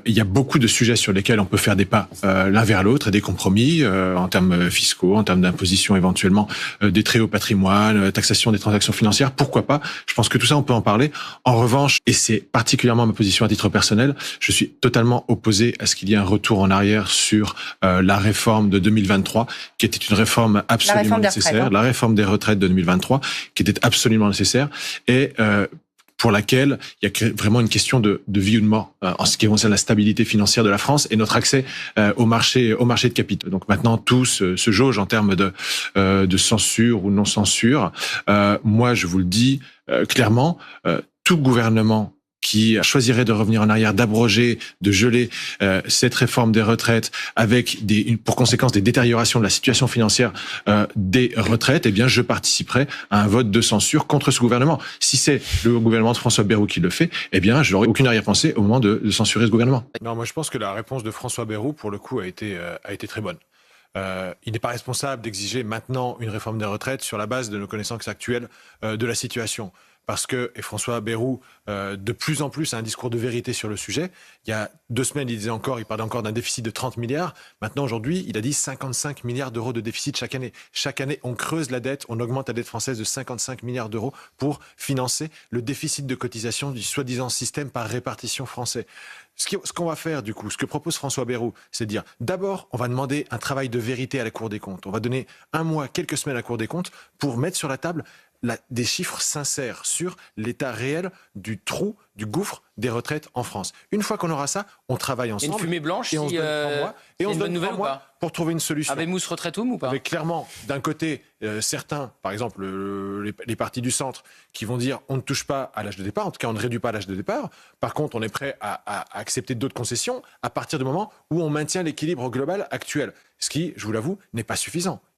Il y a beaucoup de sujets sur lesquels on peut faire des pas l'un vers l'autre et des compromis en termes fiscaux, en termes d'imposition éventuellement, des traits au patrimoine, taxation des transactions financières. Pourquoi pas? Je pense que tout ça, on peut en parler. En revanche, et c'est particulièrement ma position à titre personnel, je suis totalement opposé à ce qu'il y ait un retour en arrière sur la réforme de 2023, qui était une réforme absolument nécessaire, la réforme des retraites de 2023, qui était absolument nécessaire et pour laquelle il y a vraiment une question de vie ou de mort en ce qui concerne la stabilité financière de la France et notre accès au marché de capitaux. Donc maintenant, tout se jauge en termes de censure ou non censure. Moi, je vous le dis clairement, tout gouvernement qui choisirait de revenir en arrière, d'abroger, de geler cette réforme des retraites avec pour conséquence des détériorations de la situation financière des retraites, eh bien, je participerai à un vote de censure contre ce gouvernement. Si c'est le gouvernement de François Bayrou qui le fait, eh bien, je n'aurai aucune arrière-pensée au moment de censurer ce gouvernement. Non, moi, je pense que la réponse de François Bayrou, pour le coup, a été très bonne. Il n'est pas responsable d'exiger maintenant une réforme des retraites sur la base de nos connaissances actuelles de la situation. Parce que, et François Bayrou, de plus en plus, a un discours de vérité sur le sujet. Il y a 2 semaines, il parlait encore d'un déficit de 30 milliards. Maintenant, aujourd'hui, il a dit 55 milliards d'euros de déficit chaque année. Chaque année, on creuse la dette, on augmente la dette française de 55 milliards d'euros pour financer le déficit de cotisation du soi-disant système par répartition français. Ce qu'on va faire, du coup, ce que propose François Bayrou, c'est de dire, d'abord, on va demander un travail de vérité à la Cour des comptes. On va donner 1 mois, quelques semaines à la Cour des comptes pour mettre sur la table des chiffres sincères sur l'état réel du trou, du gouffre des retraites en France. Une fois qu'on aura ça, on travaille ensemble. Une fumée blanche, et on se donne 3 mois, et on se donne 3 mois pour trouver une solution. Avec Mousse Retraite-Homme ou pas? Avec clairement, d'un côté, certains, par exemple les partis du centre, qui vont dire on ne touche pas à l'âge de départ, en tout cas on ne réduit pas l'âge de départ. Par contre, on est prêt à accepter d'autres concessions à partir du moment où on maintient l'équilibre global actuel. Ce qui, je vous l'avoue, n'est pas suffisant.